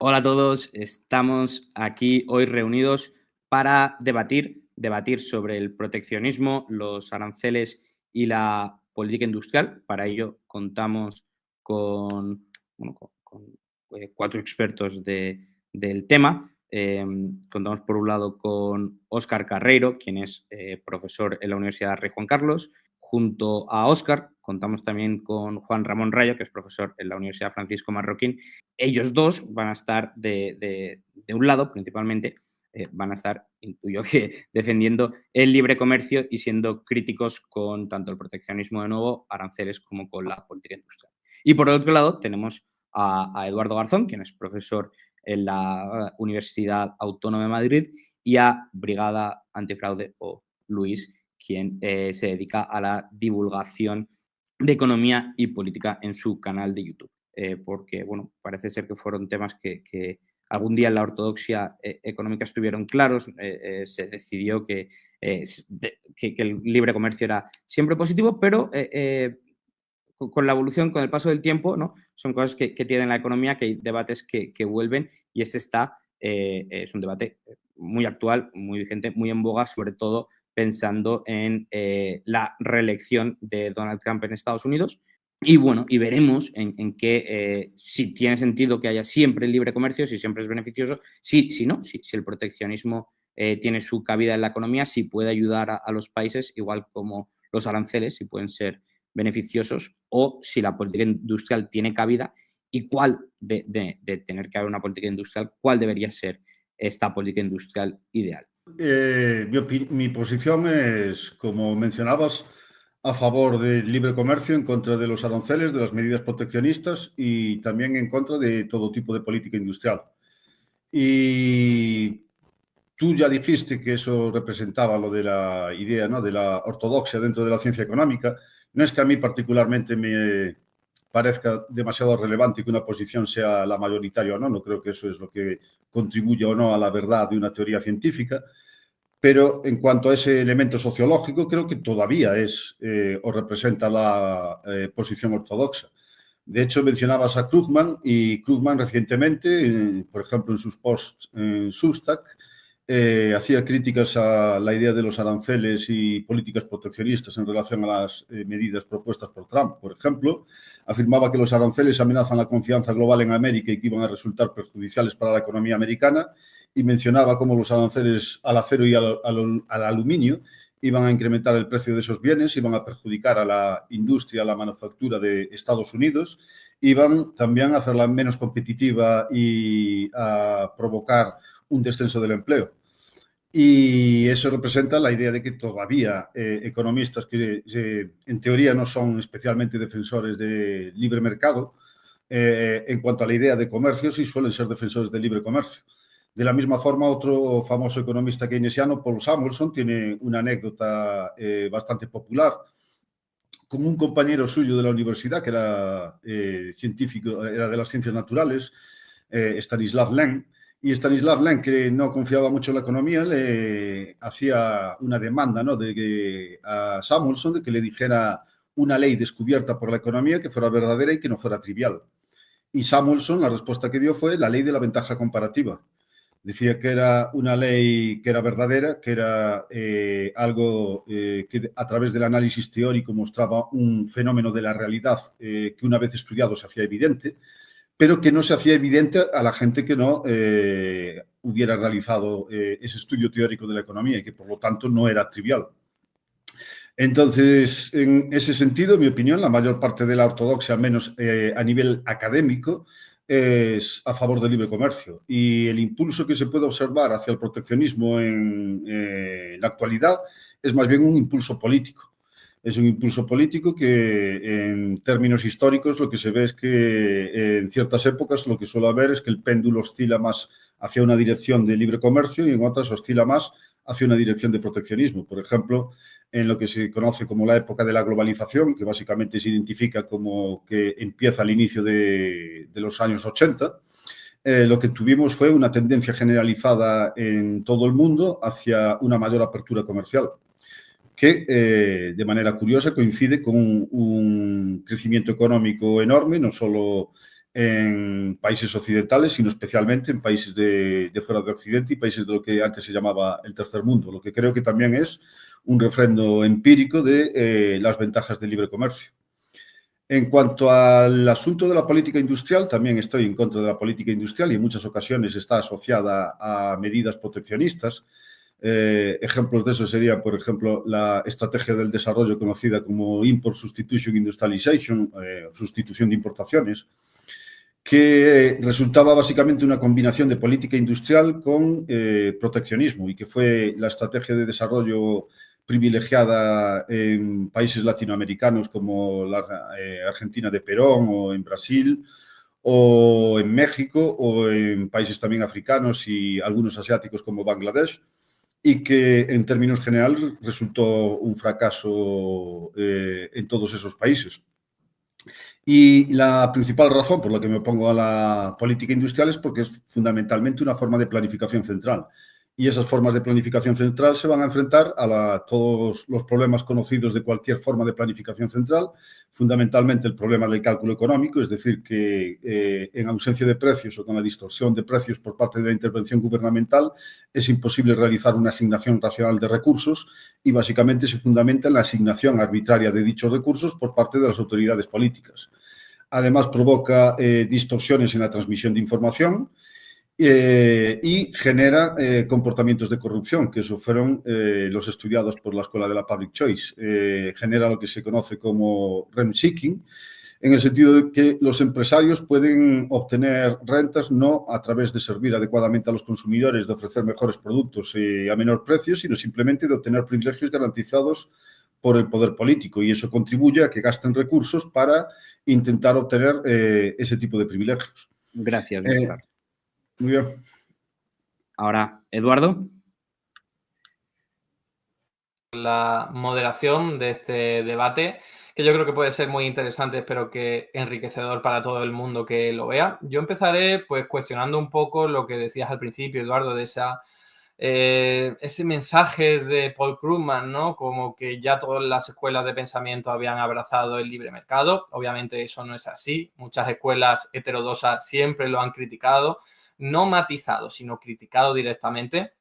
Hola a todos, estamos aquí hoy reunidos para debatir sobre el proteccionismo, los aranceles y la política industrial. Para ello contamos con, con 4 expertos del tema. Contamos por un lado con Óscar Carreiro, quien es profesor en la Universidad Rey Juan Carlos. Junto a Óscar contamos también con Juan Ramón Rayo, que es profesor en la Universidad Francisco Marroquín. Ellos dos van a estar de un lado, principalmente, van a estar, intuyo que, defendiendo el libre comercio y siendo críticos con tanto el proteccionismo de nuevo, aranceles, como con la política industrial. Y por el otro lado tenemos a Eduardo Garzón, quien es profesor en la Universidad Autónoma de Madrid, y a Brigada Antifraude, o Luis, quien se dedica a la divulgación de economía y política en su canal de YouTube. Porque, bueno, parece ser que fueron temas que algún día en la ortodoxia económica estuvieron claros. Se decidió que el libre comercio era siempre positivo, pero con la evolución, con el paso del tiempo, ¿no? Son cosas que tiene la economía, que hay debates que vuelven, y es un debate muy actual, muy vigente, muy en boga, sobre todo pensando en la reelección de Donald Trump en Estados Unidos. Y bueno, y veremos en qué, si tiene sentido que haya siempre el libre comercio, si siempre es beneficioso, si no, si el proteccionismo tiene su cabida en la economía, si puede ayudar a los países, igual como los aranceles, si pueden ser beneficiosos, o si la política industrial tiene cabida, y cuál de tener que haber una política industrial, cuál debería ser esta política industrial ideal. Mi posición es, como mencionabas, a favor del libre comercio, en contra de los aranceles, de las medidas proteccionistas y también en contra de todo tipo de política industrial. Y tú ya dijiste que eso representaba lo de la idea, ¿no?, de la ortodoxia dentro de la ciencia económica. No es que a mí particularmente me parezca demasiado relevante que una posición sea la mayoritaria o no. No creo que eso es lo que contribuye o no a la verdad de una teoría científica. Pero en cuanto a ese elemento sociológico, creo que todavía es o representa la posición ortodoxa. De hecho, mencionabas a Krugman, y Krugman recientemente, por ejemplo, en sus posts en Substack, hacía críticas a la idea de los aranceles y políticas proteccionistas en relación a las medidas propuestas por Trump. Por ejemplo, afirmaba que los aranceles amenazan la confianza global en América y que iban a resultar perjudiciales para la economía americana, y mencionaba cómo los aranceles al acero y al aluminio iban a incrementar el precio de esos bienes, iban a perjudicar a la industria, a la manufactura de Estados Unidos, iban también a hacerla menos competitiva y a provocar un descenso del empleo. Y eso representa la idea de que todavía economistas que en teoría no son especialmente defensores de libre mercado, en cuanto a la idea de comercio, sí suelen ser defensores del libre comercio. De la misma forma, otro famoso economista keynesiano, Paul Samuelson, tiene una anécdota bastante popular con un compañero suyo de la universidad, que era científico, era de las ciencias naturales, Stanislav Lem. Y Stanislav Lem, que no confiaba mucho en la economía, le hacía una demanda, ¿no?, a Samuelson de que le dijera una ley descubierta por la economía que fuera verdadera y que no fuera trivial. Y Samuelson, la respuesta que dio fue la ley de la ventaja comparativa. Decía que era una ley que era verdadera, que era algo que a través del análisis teórico mostraba un fenómeno de la realidad que una vez estudiado se hacía evidente, pero que no se hacía evidente a la gente que no hubiera realizado ese estudio teórico de la economía, y que por lo tanto no era trivial. Entonces, en ese sentido, en mi opinión, la mayor parte de la ortodoxia, al menos a nivel académico, es a favor del libre comercio. Y el impulso que se puede observar hacia el proteccionismo en la actualidad es más bien un impulso político. Es un impulso político que, en términos históricos, lo que se ve es que en ciertas épocas lo que suele haber es que el péndulo oscila más hacia una dirección de libre comercio y en otras oscila más hacia una dirección de proteccionismo. Por ejemplo, en lo que se conoce como la época de la globalización, que básicamente se identifica como que empieza al inicio de los años 80, lo que tuvimos fue una tendencia generalizada en todo el mundo hacia una mayor apertura comercial, que de manera curiosa coincide con un crecimiento económico enorme, no solo en países occidentales, sino especialmente en países de fuera de Occidente y países de lo que antes se llamaba el tercer mundo, lo que creo que también es un refrendo empírico de las ventajas del libre comercio. En cuanto al asunto de la política industrial, también estoy en contra de la política industrial y en muchas ocasiones está asociada a medidas proteccionistas. Ejemplos de eso serían, por ejemplo, la estrategia del desarrollo conocida como Import Substitution Industrialization, sustitución de importaciones, que resultaba básicamente una combinación de política industrial con proteccionismo y que fue la estrategia de desarrollo privilegiada en países latinoamericanos como la Argentina de Perón o en Brasil o en México o en países también africanos y algunos asiáticos como Bangladesh, y que en términos generales resultó un fracaso en todos esos países. Y la principal razón por la que me opongo a la política industrial es porque es fundamentalmente una forma de planificación central. Y esas formas de planificación central se van a enfrentar a todos los problemas conocidos de cualquier forma de planificación central, fundamentalmente el problema del cálculo económico, es decir, que en ausencia de precios o con la distorsión de precios por parte de la intervención gubernamental es imposible realizar una asignación racional de recursos y básicamente se fundamenta en la asignación arbitraria de dichos recursos por parte de las autoridades políticas. Además, provoca distorsiones en la transmisión de información y genera comportamientos de corrupción, que eso fueron los estudiados por la Escuela de la Public Choice. Genera lo que se conoce como rent seeking, en el sentido de que los empresarios pueden obtener rentas no a través de servir adecuadamente a los consumidores, de ofrecer mejores productos a menor precio, sino simplemente de obtener privilegios garantizados por el poder político, y eso contribuye a que gasten recursos para intentar obtener ese tipo de privilegios. Gracias, Víctor. Muy bien. Ahora, Eduardo. La moderación de este debate, que yo creo que puede ser muy interesante, espero que enriquecedor para todo el mundo que lo vea. Yo empezaré pues cuestionando un poco lo que decías al principio, Eduardo, de ese mensaje de Paul Krugman, ¿no? Como que ya todas las escuelas de pensamiento habían abrazado el libre mercado. Obviamente eso no es así. Muchas escuelas heterodoxas siempre lo han criticado, no matizado, sino criticado directamente.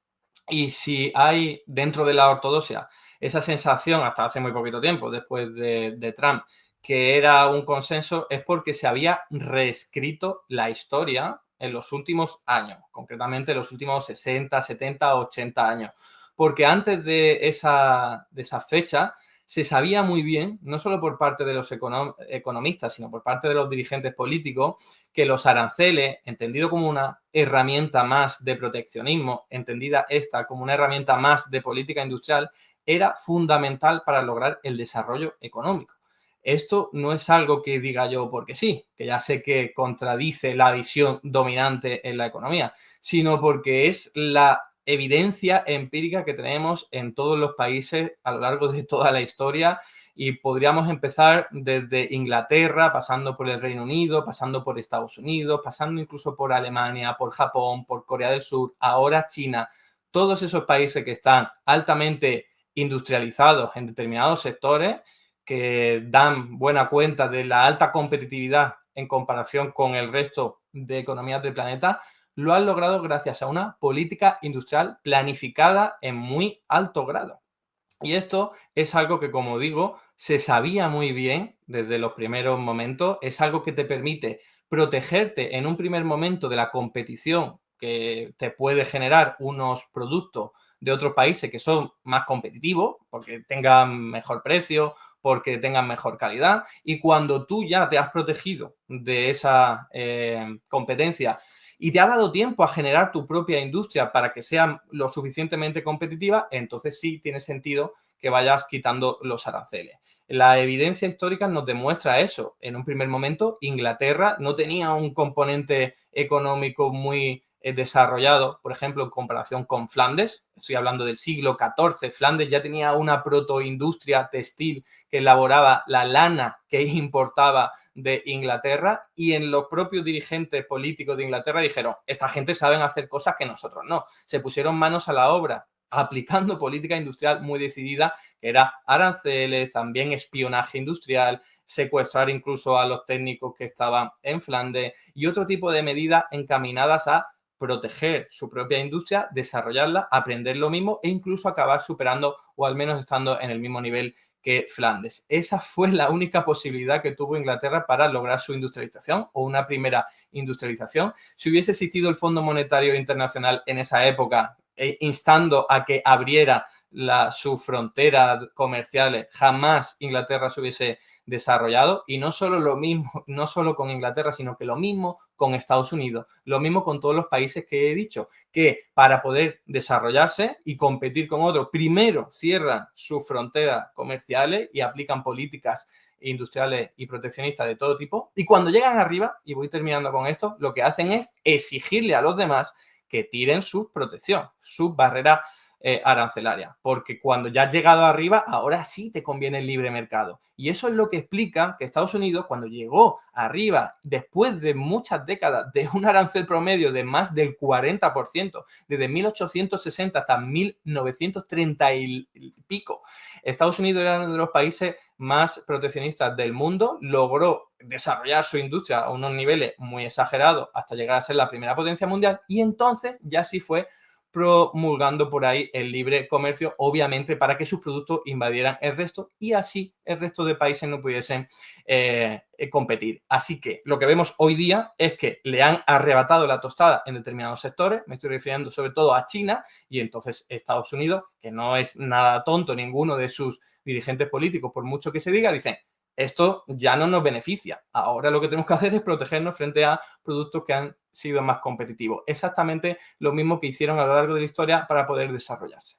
Y si hay dentro de la ortodoxia esa sensación, hasta hace muy poquito tiempo, después de Trump, que era un consenso, es porque se había reescrito la historia en los últimos años, concretamente los últimos 60, 70, 80 años. Porque antes de esa fecha se sabía muy bien, no solo por parte de los economistas, sino por parte de los dirigentes políticos, que los aranceles, entendido como una herramienta más de proteccionismo, entendida esta como una herramienta más de política industrial, era fundamental para lograr el desarrollo económico. Esto no es algo que diga yo porque sí, que ya sé que contradice la visión dominante en la economía, sino porque es la evidencia empírica que tenemos en todos los países a lo largo de toda la historia, y podríamos empezar desde Inglaterra, pasando por el Reino Unido, pasando por Estados Unidos, pasando incluso por Alemania, por Japón, por Corea del Sur, ahora China. Todos esos países que están altamente industrializados en determinados sectores, que dan buena cuenta de la alta competitividad en comparación con el resto de economías del planeta, lo han logrado gracias a una política industrial planificada en muy alto grado. Y esto es algo que, como digo, se sabía muy bien desde los primeros momentos. Es algo que te permite protegerte en un primer momento de la competición que te puede generar unos productos de otros países que son más competitivos, porque tengan mejor precio, porque tengan mejor calidad. Y cuando tú ya te has protegido de esa competencia y te ha dado tiempo a generar tu propia industria para que sea lo suficientemente competitiva, entonces sí tiene sentido que vayas quitando los aranceles. La evidencia histórica nos demuestra eso. En un primer momento, Inglaterra no tenía un componente económico muy desarrollado, por ejemplo, en comparación con Flandes. Estoy hablando del siglo XIV. Flandes ya tenía una protoindustria textil que elaboraba la lana que importaba de Inglaterra, y en los propios dirigentes políticos de Inglaterra dijeron, esta gente saben hacer cosas que nosotros no. Se pusieron manos a la obra aplicando política industrial muy decidida, que era aranceles, también espionaje industrial, secuestrar incluso a los técnicos que estaban en Flandes y otro tipo de medidas encaminadas a proteger su propia industria, desarrollarla, aprender lo mismo e incluso acabar superando o al menos estando en el mismo nivel que Flandes. Esa fue la única posibilidad que tuvo Inglaterra para lograr su industrialización o una primera industrialización. Si hubiese existido el Fondo Monetario Internacional en esa época, instando a que abriera sus fronteras comerciales, jamás Inglaterra se hubiese desarrollado. Y no solo lo mismo, no solo con Inglaterra, sino que lo mismo con Estados Unidos, lo mismo con todos los países que he dicho, que para poder desarrollarse y competir con otros, primero cierran sus fronteras comerciales y aplican políticas industriales y proteccionistas de todo tipo. Y cuando llegan arriba, y voy terminando con esto, lo que hacen es exigirle a los demás que tiren su protección, sus barreras arancelaria, porque cuando ya has llegado arriba, ahora sí te conviene el libre mercado. Y eso es lo que explica que Estados Unidos, cuando llegó arriba, después de muchas décadas de un arancel promedio de más del 40%, desde 1860 hasta 1930 y pico, Estados Unidos era uno de los países más proteccionistas del mundo, logró desarrollar su industria a unos niveles muy exagerados hasta llegar a ser la primera potencia mundial, y entonces ya sí fue promulgando por ahí el libre comercio, obviamente para que sus productos invadieran el resto y así el resto de países no pudiesen competir. Así que lo que vemos hoy día es que le han arrebatado la tostada en determinados sectores, me estoy refiriendo sobre todo a China, y entonces Estados Unidos, que no es nada tonto ninguno de sus dirigentes políticos, por mucho que se diga, dicen: esto ya no nos beneficia. Ahora lo que tenemos que hacer es protegernos frente a productos que han sido más competitivos. Exactamente lo mismo que hicieron a lo largo de la historia para poder desarrollarse.